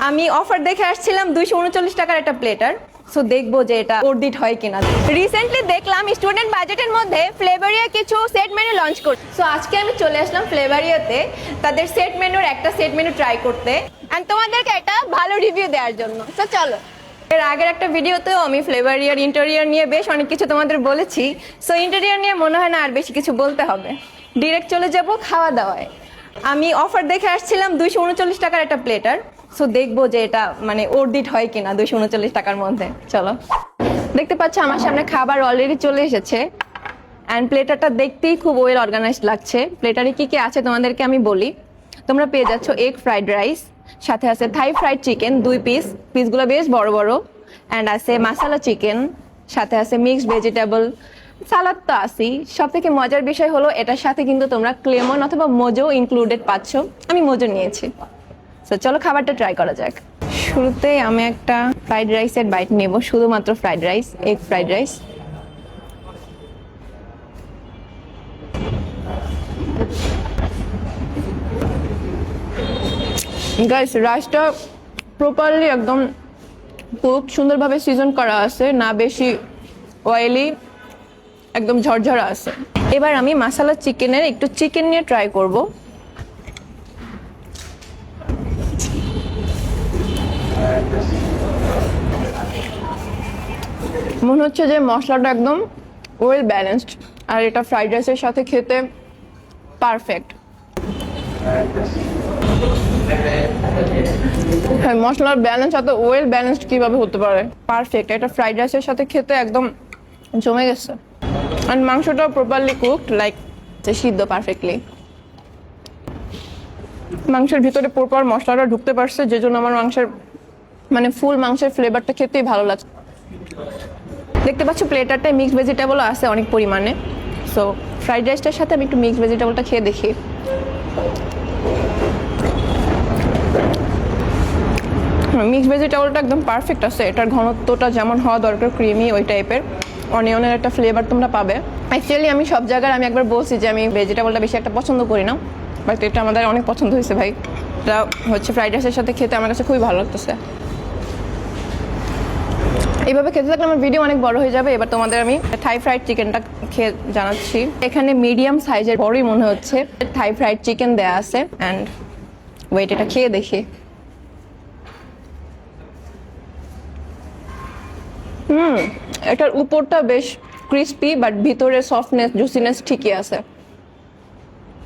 আমি অফার দেখে আসছিলাম 239 টাকার একটা প্লেটার। সো দেখবো যে এটা অর্ডিট হয় কিনা। রিসেন্টলি দেখলাম স্টুডেন্ট বাজেটের মধ্যে ফ্লেভারিয়া কিছু সেট মেনু লঞ্চ করছে। সো আজকে আমি চলে আসলাম ফ্লেভারিয়াতে তাদের সেট মেনুর একটা সেট মেনু ট্রাই করতে এন্ড তোমাদেরকে একটা ভালো রিভিউ দেওয়ার জন্য। সো চলো। এর আগের একটা ভিডিওতেও আমি ফ্লেভারিয়ার ইন্টেরিয়র নিয়ে বেশ অনেক কিছু তোমাদের বলেছি। সো ইন্টেরিয়র নিয়ে মনে হয় না আর বেশি কিছু বলতে হবে, ডিরেক্ট চলে যাব খাওয়া দাওয়ায়। আমি অফার দেখে আসছিলাম 239 টাকার একটা প্লেটার। সো দেখবো যে এটা মানে অর্ডিট হয় কিনা 239 টাকার মধ্যে। চলো। দেখতে পাচ্ছ আমার সামনে খাবার অলরেডি চলে এসেছে অ্যান্ড প্লেটারটা দেখতেই খুব ওয়েল অর্গানাইজড লাগছে। প্লেটারে কি কি আছে তোমাদেরকে আমি বলি। তোমরা পেয়ে যাচ্ছ এগ ফ্রাইড রাইস, সাথে আছে থাই ফ্রাইড চিকেন 2 পিস, পিসগুলো বেশ বড় বড়, অ্যান্ড আছে মাসালা চিকেন, সাথে আছে মিক্সড ভেজিটেবল, সালাদ তো আসি। সব থেকে মজার বিষয় হলো এটার সাথে কিন্তু তোমরা ক্লেমন অথবা মোজো ইনক্লুডেড পাচ্ছ। আমি মোজো নিয়েছি। তো চলো খাবারটা ট্রাই করা যাক। শুরুতেই আমি একটা ফ্রাইড রাইসের বাইট নেব, শুধুমাত্র fried rice, egg fried rice. Guys, রাইসটা প্রপারলি একদম খুব সুন্দরভাবে সিজন করা আছে, না বেশি অয়েলি, একদম ঝরঝরা আছে। এবার আমি মাসালা চিকেনের একটু চিকেন নিয়ে ট্রাই করব। মনে হচ্ছে যে মশলাটা একদম ওয়েল ব্যালেন্সড, আর এটা ফ্রাইড রাইসের সাথে খেতে পারফেক্ট। হ্যাঁ, মশলার ব্যালেন্স এত ওয়েল ব্যালেন্সড কিভাবে হতে পারে? পারফেক্ট। এটা ফ্রাইড রাইসের সাথে খেতে একদম জমে গেছে। আর মাংসটাও প্রপারলি কুকড, লাইক সিদ্ধ পারফেক্টলি। মাংসের ভিতরে প্রপার মশলাটা ঢুকতে পারছে, যে জন্য আমার মাংসের মানে ফুল মাংসের ফ্লেভারটা খেতেই ভালো লাগছে। দেখতে পাচ্ছ প্লেটারটায় মিক্সড ভেজিটেবলও আছে অনেক পরিমাণে। সো ফ্রাইড রাইসটার সাথে আমি একটু মিক্সড ভেজিটেবলটা খেয়ে দেখি। মিক্সড ভেজিটেবলটা একদম পারফেক্ট আছে। এটার ঘনত্বটা যেমন হওয়া দরকার, ক্রিমি ওই টাইপের। অনিয়নের একটা ফ্লেভার তোমরা পাবে। অ্যাকচুয়ালি আমি সব জায়গায় আমি একবার বলছি যে আমি ভেজিটেবলটা বেশি একটা পছন্দ করি না, বাট এটা আমাদের অনেক পছন্দ হয়েছে ভাই। এটা হচ্ছে ফ্রাইড রাইসের সাথে খেতে আমার কাছে খুবই ভালো লাগতেছে। এইভাবে খেতে থাকলে আমার ভিডিও অনেক বড় হয়ে যাবে। এবার তোমাদের আমি থাই ফ্রাইড চিকেনটা খেয়ে জানাচ্ছি। এখানে মিডিয়াম সাইজের বড়ই মনে হচ্ছে থাই ফ্রাইড চিকেন দেয়া আছে। অ্যান্ড ওয়েট, এটা খেয়ে দেখি। এটার উপরটা বেশ ক্রিস্পি, বাট ভিতরে সফটনেস জুসিনেস ঠিকই আছে।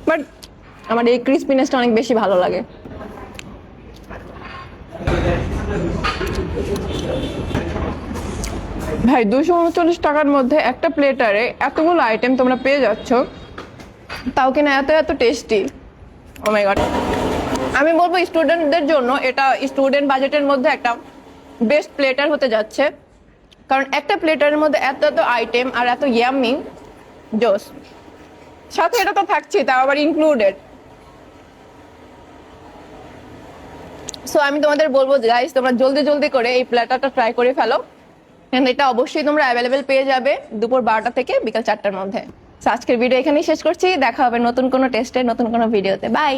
বাট আমার এই ক্রিস্পিনেসটা অনেক বেশি ভালো লাগে। ভাই 239 টাকার মধ্যে একটা প্লেটারে এতগুলো আইটেম তোমরা পেয়ে যাচ্ছ, তাও কিনা এত এত টেস্টি। ও মাই গড। আমি বলবো স্টুডেন্টদের জন্য এটা স্টুডেন্ট বাজেটের মধ্যে একটা বেস্ট প্লেটার হতে যাচ্ছে, কারণ একটা প্লেটারের মধ্যে এত এত আইটেম আর এত ইয়াম্মি জোস, সাথে এটা তো থাকছে তাও আবার ইনক্লুডেড। সো আমি তোমাদের বলবো গাইস, তোমরা জলদি জলদি করে এই প্লেটারটা ট্রাই করে ফেলো। এটা অবশ্যই তোমরা অ্যাভেলেবেল পেয়ে যাবে দুপুর 12টা থেকে বিকাল 4টার মধ্যে। আজকের ভিডিও এখানেই শেষ করছি। দেখা হবে নতুন কোনো টেস্টে, নতুন কোনো ভিডিওতে। বাই।